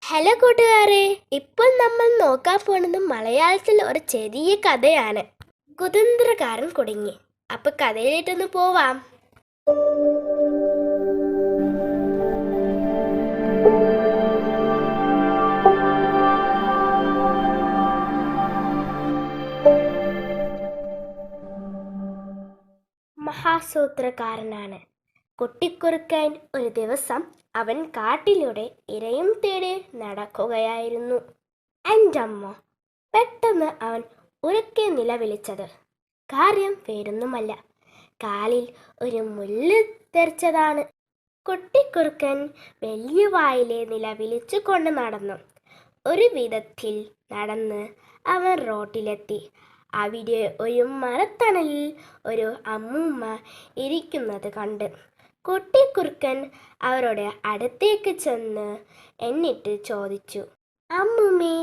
Hello കൂട്ടുകാരെ, ഇപ്പോൾ നമ്മൾ നോക്കാൻ പോകുന്നത് മലയാളത്തിൽ ഒരു ചെറിയ കഥയാണ്. കുതന്ത്രക്കാരൻ കുടുങ്ങി. അപ്പൊ കഥയിലിട്ടൊന്ന് പോവാം. മഹാസൂത്രക്കാരനാണ് കുട്ടിക്കുറുക്കൻ. ഒരു ദിവസം അവൻ കാട്ടിലൂടെ ഇരയും തേടി നടക്കുകയായിരുന്നു. എൻ്റമ്മോ! പെട്ടെന്ന് അവൻ ഉറക്കെ നിലവിളിച്ചത് കാര്യം വേറൊന്നുമല്ല, കാലിൽ ഒരു മുള്ള് തെറിച്ചതാണ്. കുട്ടിക്കുറുക്കൻ വലിയ വായിലെ നിലവിളിച്ചു കൊണ്ട് നടന്നു. ഒരു വിധത്തിൽ നടന്ന് അവൻ റോട്ടിലെത്തി. അവിടെ ഒരു മരത്തണലിൽ ഒരു അമ്മൂമ്മ ഇരിക്കുന്നത് കണ്ട് കുട്ടിക്കുറുക്കൻ അവരുടെ അടുത്തേക്ക് ചെന്ന് എന്നിട്ട് ചോദിച്ചു, അമ്മൂമ്മേ,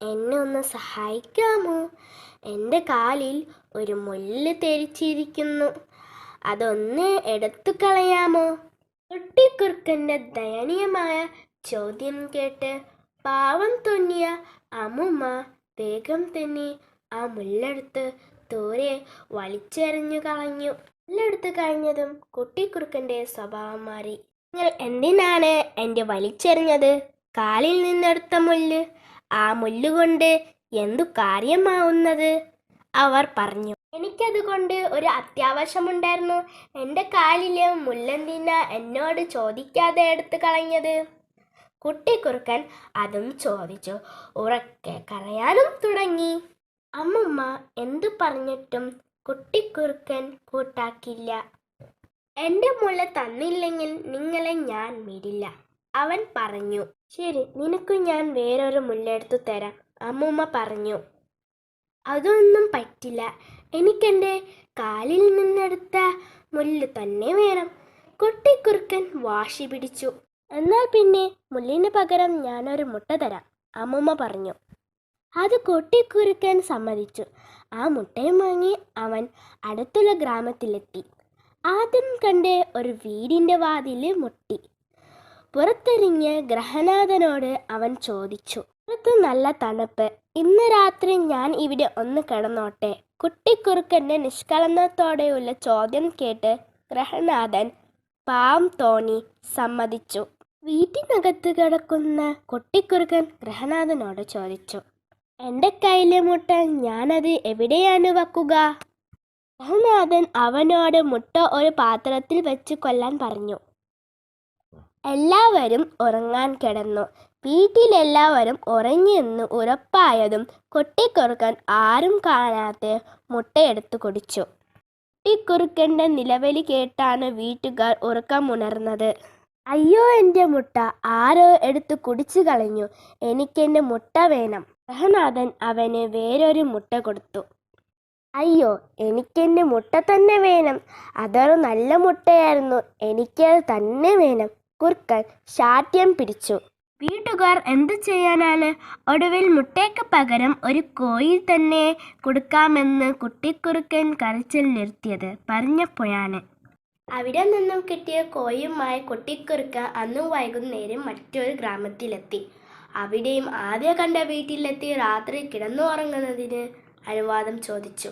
എന്നെ ഒന്ന് സഹായിക്കാമോ? എൻ്റെ കാലിൽ ഒരു മുള്ള് തെറിച്ചിരിക്കുന്നു, അതൊന്ന് എടുത്തു കളയാമോ? കുട്ടിക്കുറുക്കൻ്റെ ദയനീയമായ ചോദ്യം കേട്ട് പാവം തോന്നിയ അമ്മൂമ്മ വേഗം തന്നെ ആ മുള്ളെടുത്ത് ദൂരെ വലിച്ചെറിഞ്ഞു കളഞ്ഞു. മുള്ളെടുത്ത് കഴിഞ്ഞതും കുട്ടിക്കുറുക്കൻ്റെ സ്വഭാവം മാറി. നിങ്ങൾ എന്തിനാണ് എൻ്റെ വലിച്ചെറിഞ്ഞത്? കാലിൽ നിന്നെടുത്ത മുള്ള്, ആ മുള്ളുകൊണ്ട് എന്തു കാര്യമാവുന്നത്? അവർ പറഞ്ഞു. എനിക്കതുകൊണ്ട് ഒരു അത്യാവശ്യമുണ്ടായിരുന്നു. എൻ്റെ കാലിലെ മുള്ളെന്തിനാ എന്നോട് ചോദിക്കാതെ എടുത്തു കളഞ്ഞത്? കുട്ടിക്കുറുക്കൻ അതും ചോദിച്ചു ഉറക്കെ കരയാനും തുടങ്ങി. അമ്മുമ്മ എന്തു പറഞ്ഞിട്ടും കുട്ടിക്കുറുക്കൻ കൂട്ടാക്കില്ല. എൻ്റെ മുള്ള തന്നില്ലെങ്കിൽ നിങ്ങളെ ഞാൻ വിടില്ല, അവൻ പറഞ്ഞു. ശരി, നിനക്ക് ഞാൻ വേറൊരു മുല്ലെടുത്തു തരാം, അമ്മുമ്മ പറഞ്ഞു. അതൊന്നും പറ്റില്ല, എനിക്കെൻ്റെ കാലിൽ നിന്നെടുത്ത മുല്ല് തന്നെ വേണം, കുട്ടിക്കുറുക്കൻ വാശി പിടിച്ചു. എന്നാൽ പിന്നെ മുള്ളിന് പകരം ഞാനൊരു മുട്ട തരാം, അമ്മുമ്മ പറഞ്ഞു. അത് കുട്ടിക്കുറുക്കൻ സമ്മതിച്ചു. ആ മുട്ടയും വാങ്ങി അവൻ അടുത്തുള്ള ഗ്രാമത്തിലെത്തി. ആദ്യം കണ്ട് ഒരു വീടിൻ്റെ വാതിൽ മുട്ടി. പുറത്തെറിഞ്ഞ് ഗ്രഹനാഥനോട് അവൻ ചോദിച്ചു, പുറത്ത് നല്ല തണുപ്പ്, ഇന്ന് രാത്രി ഞാൻ ഇവിടെ ഒന്ന് കിടന്നോട്ടെ? കുട്ടിക്കുറുക്കൻ്റെ നിഷ്കളങ്കത്തോടെയുള്ള ചോദ്യം കേട്ട് ഗ്രഹനാഥൻ പാവം തോന്നി സമ്മതിച്ചു. വീട്ടിനകത്ത് കിടക്കുന്ന കുട്ടിക്കുറുക്കൻ ഗ്രഹനാഥനോട് ചോദിച്ചു, എൻ്റെ കയ്യിലെ മുട്ട ഞാനത് എവിടെയാണ് വെക്കുക? ഗ്രഹനാഥൻ അവനോട് മുട്ട ഒരു പാത്രത്തിൽ വെച്ച് കൊല്ലാൻ പറഞ്ഞു. എല്ലാവരും ഉറങ്ങാൻ കിടന്നു. വീട്ടിലെല്ലാവരും ഉറങ്ങിയെന്ന് ഉറപ്പായതും കുട്ടിക്കുറുക്കൻ ആരും കാണാതെ മുട്ടയെടുത്തു കുടിച്ചു. കുട്ടിക്കുറുക്കൻ്റെ നിലവിളി കേട്ടാണ് വീട്ടുകാർ ഉറക്കമുണർന്നത്. അയ്യോ, എൻ്റെ മുട്ട ആരോ എടുത്തു കുടിച്ചു കളഞ്ഞു, എനിക്കെൻ്റെ മുട്ട വേണം. ഗ്രഹനാഥൻ അവന് വേറൊരു മുട്ട കൊടുത്തു. അയ്യോ, എനിക്കെൻ്റെ മുട്ട തന്നെ വേണം, അതൊരു നല്ല മുട്ടയായിരുന്നു, എനിക്കത് തന്നെ വേണം. കുറുക്കൻ ശാഠ്യം പിടിച്ചു. വീട്ടുകാർ എന്തു ചെയ്യാനാണ്? ഒടുവിൽ മുട്ടയ്ക്ക് പകരം ഒരു കോഴി തന്നെ കൊടുക്കാമെന്ന് കുട്ടിക്കുറുക്കൻ കരച്ചിൽ നിർത്തിയത് പറഞ്ഞപ്പോഴാണ്. അവിടെ നിന്നും കിട്ടിയ കോഴിയുമായി കുട്ടിക്കുറുക്കൻ അന്ന് വൈകുന്നേരം മറ്റൊരു ഗ്രാമത്തിലെത്തി. അവിടെയും ആദ്യം കണ്ട വീട്ടിലെത്തി രാത്രി കിടന്നുറങ്ങുന്നതിന് അനുവാദം ചോദിച്ചു.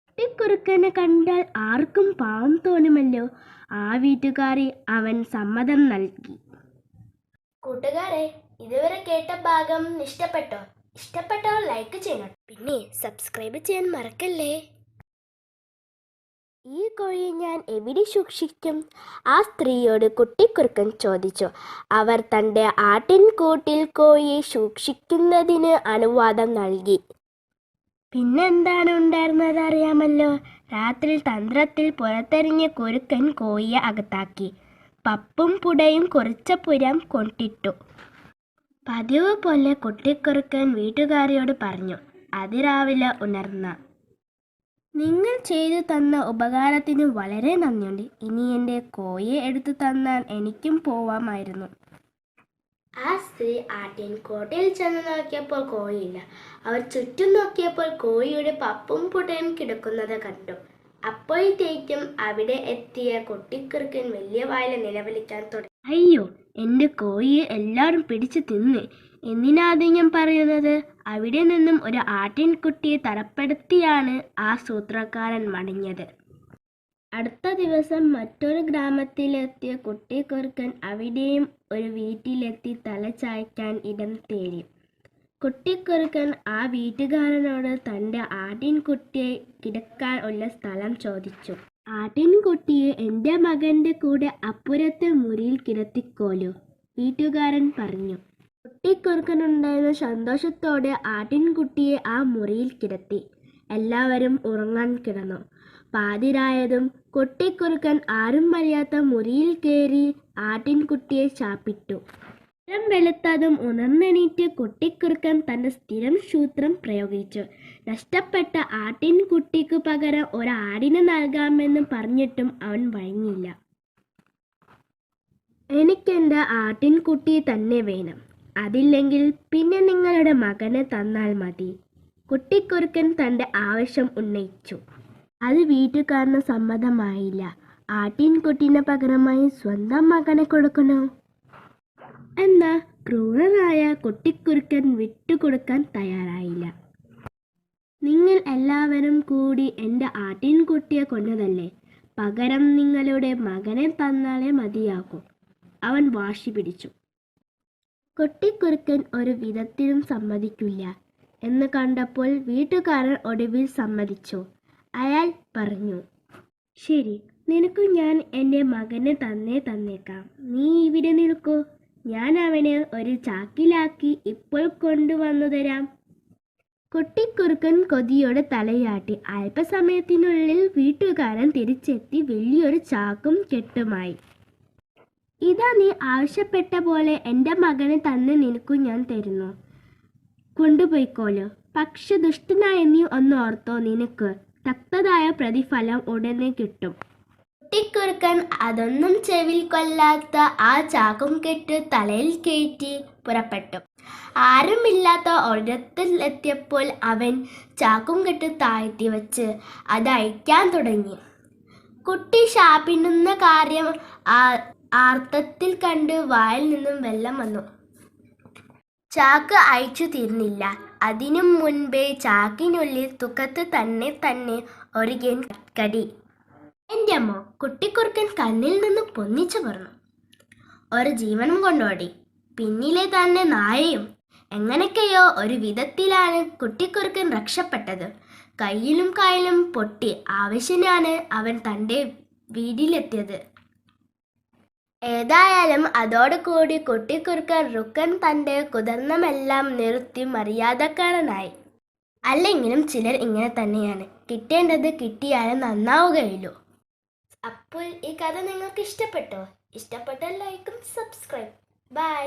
കുട്ടിക്കുറുക്കനെ കണ്ടാൽ ആർക്കും പാവം തോന്നുമല്ലോ. ആ വീട്ടുകാരി അവൻ സമ്മതം നൽകി. കൂട്ടുകാരെ, ഇതുവരെ കേട്ട ഭാഗം ഇഷ്ടപ്പെട്ടോ? ഇഷ്ടപ്പെട്ടോ ലൈക്ക് ചെയ്യണം, പിന്നെ സബ്സ്ക്രൈബ് ചെയ്യാൻ മറക്കല്ലേ. ഈ കോഴിയെ ഞാൻ എവിടെ സൂക്ഷിക്കും? ആ സ്ത്രീയോട് കുട്ടിക്കുറുക്കൻ ചോദിച്ചു. അവർ തൻ്റെ ആട്ടിൻകൂട്ടിൽ കോഴിയെ സൂക്ഷിക്കുന്നതിന് അനുവാദം നൽകി. പിന്നെന്താണ് ഉണ്ടായിരുന്നത് അറിയാമല്ലോ. രാത്രി തന്ത്രത്തിൽ പുറത്തെറിഞ്ഞ കുറുക്കൻ കോഴിയെ അകത്താക്കി. പപ്പും പുടയും കുറച്ച പുരം കൊണ്ടിട്ടു. പതിവ് പോലെ കുട്ടിക്കുറുക്കൻ വീട്ടുകാരിയോട് പറഞ്ഞു. അതിരാവിലെ ഉണർന്ന, നിങ്ങൾ ചെയ്തു തന്ന ഉപകാരത്തിന് വളരെ നന്ദിയുണ്ട്. ഇനി എൻ്റെ കോഴിയെ എടുത്തു തന്നാൽ എനിക്കും പോവാമായിരുന്നു. ആ സ്ത്രീ ആട്ടിൻകൂട്ടിൽ ചെന്ന് നോക്കിയപ്പോൾ കോഴിയില്ല. അവർ ചുറ്റും നോക്കിയപ്പോൾ കോഴിയുടെ പപ്പും പുടയും കിടക്കുന്നത് കണ്ടു. അപ്പോഴത്തേക്കും അവിടെ എത്തിയ കുട്ടിക്കുറുക്കൻ വലിയ വായില നിലവിളിക്കാൻ തുടങ്ങി. അയ്യോ, എൻ്റെ കോഴിയെ എല്ലാവരും പിടിച്ചു തിന്ന്. എന്തിനാണ് ഞാൻ പറയുന്നത്? അവിടെ നിന്നും ഒരു ആട്ടിൻകുട്ടിയെ തരപ്പെടുത്തിയാണ് ആ സൂത്രക്കാരൻ മടങ്ങിയത്. അടുത്ത ദിവസം മറ്റൊരു ഗ്രാമത്തിലെത്തിയ കുട്ടിക്കുറുക്കൻ അവിടെയും ഒരു വീട്ടിലെത്തി തല ചായ്ക്കാൻ ഇടം തേടി. കുട്ടിക്കുറുക്കൻ ആ വീട്ടുകാരനോട് തൻ്റെ ആട്ടിൻകുട്ടിയെ കിടക്കാൻ ഉള്ള സ്ഥലം ചോദിച്ചു. ആട്ടിൻകുട്ടിയെ എൻ്റെ മകൻ്റെ കൂടെ അപ്പുറത്തെ മുറിയിൽ കിടത്തിക്കോലൂ, വീട്ടുകാരൻ പറഞ്ഞു. കുട്ടിക്കുറുക്കനുണ്ടായിരുന്ന സന്തോഷത്തോടെ ആട്ടിൻകുട്ടിയെ ആ മുറിയിൽ കിടത്തി. എല്ലാവരും ഉറങ്ങാൻ കിടന്നു. പാതിരായതും കുട്ടിക്കുറുക്കൻ ആരും അറിയാത്ത മുറിയിൽ കയറി ആട്ടിൻകുട്ടിയെ ചാപ്പിട്ടു. നേരം വെളുത്തതും ഉണർന്നെണീറ്റ് കുട്ടിക്കുറുക്കൻ തൻ്റെ സ്ഥിരം സൂത്രം പ്രയോഗിച്ചു. നഷ്ടപ്പെട്ട ആട്ടിൻകുട്ടിക്ക് പകരം ഒരാടിനെ നൽകാമെന്ന് പറഞ്ഞിട്ടും അവൻ വഴങ്ങിയില്ല. എനിക്കെൻ്റെ ആട്ടിൻകുട്ടി തന്നെ വേണം, അതില്ലെങ്കിൽ പിന്നെ നിങ്ങളുടെ മകനെ തന്നാൽ മതി. കുട്ടിക്കുറുക്കൻ തൻ്റെ ആവശ്യം ഉന്നയിച്ചു. അത് വീട്ടുകാരന് സമ്മതമായില്ല. ആട്ടിൻകുട്ടിന് പകരമായി സ്വന്തം മകനെ കൊടുക്കണോ? എന്നാൽ ക്രൂരനായ കുട്ടിക്കുറുക്കൻ വിട്ടുകൊടുക്കാൻ തയ്യാറായില്ല. നിങ്ങൾ എല്ലാവരും കൂടി എൻ്റെ ആട്ടിൻകുട്ടിയെ കൊന്നതല്ലേ, പകരം നിങ്ങളുടെ മകനെ തന്നാലേ മതിയാകൂ, അവൻ വാശി പിടിച്ചു. കുട്ടിക്കുറുക്കൻ ഒരു വിധത്തിലും സമ്മതിക്കില്ല എന്ന് കണ്ടപ്പോൾ വീട്ടുകാരൻ ഒടുവിൽ സമ്മതിച്ചു. അയാൾ പറഞ്ഞു, ശരി, നിനക്ക് ഞാൻ എൻ്റെ മകനെ തന്നേക്കാം. നീ ഇവിടെ നിൽക്കൂ, ഞാൻ അവനെ ഒരു ചാക്കിലാക്കി ഇപ്പോൾ കൊണ്ടുവന്നു തരാം. കുട്ടിക്കുറുക്കൻ കൊതിയോടെ തലയാട്ടി. അല്പസമയത്തിനുള്ളിൽ വീട്ടുകാരൻ തിരിച്ചെത്തി വലിയൊരു ചാക്കും കെട്ടുമായി. ഇതാ നീ ആവശ്യപ്പെട്ട പോലെ എൻ്റെ മകനെ തന്നെ നിനക്കു ഞാൻ തരുന്നു, കൊണ്ടുപോയിക്കോലോ. പക്ഷെ ദുഷ്ടനായ നീ ഒന്ന് ഓർത്തോ, നിനക്ക് തക്കതായ പ്രതിഫലം ഉടനെ കിട്ടും. കുട്ടിക്കുറുക്കൻ അതൊന്നും ചെവിൽ കൊല്ലാത്ത ആ ചാക്കും കെട്ട് തലയിൽ കയറ്റി പുറപ്പെട്ടു. ആരുമില്ലാത്ത ഒരിടത്തിലെത്തിയപ്പോൾ അവൻ ചാക്കും കെട്ട് താഴ്ത്തി വെച്ച് അത് അഴിക്കാൻ തുടങ്ങി. കുട്ടി ശാപിടുന്ന കാര്യം ആർത്തത്തിൽ കണ്ട് വായിൽ നിന്നും വെള്ളം വന്നു. ചാക്ക് അയച്ചു തീർന്നില്ല. അതിനു മുൻപേ ചാക്കിനുള്ളിൽ തുക്കത്ത് തന്നെ ഒരു കടി. എൻ്റെ അമ്മ! കുട്ടിക്കുറുക്കൻ കണ്ണിൽ നിന്ന് പൊന്നിച്ചു പറഞ്ഞു. ഒരു ജീവനും കൊണ്ടോടി. പിന്നിലെ തന്നെ നായയും. എങ്ങനെയൊക്കെയോ ഒരു വിധത്തിലാണ് കുട്ടിക്കുറുക്കൻ രക്ഷപ്പെട്ടത്. കയ്യിലും കായലും പൊട്ടി ആവശ്യനാണ് അവൻ തൻ്റെ വീട്ടിലെത്തിയത്. ഏതായാലും അതോടുകൂടി കുട്ടിക്കുറുക്കൻ തൻ്റെ കുതർന്നമെല്ലാം നിർത്തി മര്യാദക്കാരനായി. അല്ലെങ്കിലും ചിലർ ഇങ്ങനെ തന്നെയാണ്, കിട്ടേണ്ടത് കിട്ടിയാലും നന്നാവുകയുള്ളൂ. അപ്പോൾ ഈ കഥ നിങ്ങൾക്ക് ഇഷ്ടപ്പെട്ടോ? ഇഷ്ടപ്പെട്ടാൽ ലൈക്കും സബ്സ്ക്രൈബ്. ബൈ.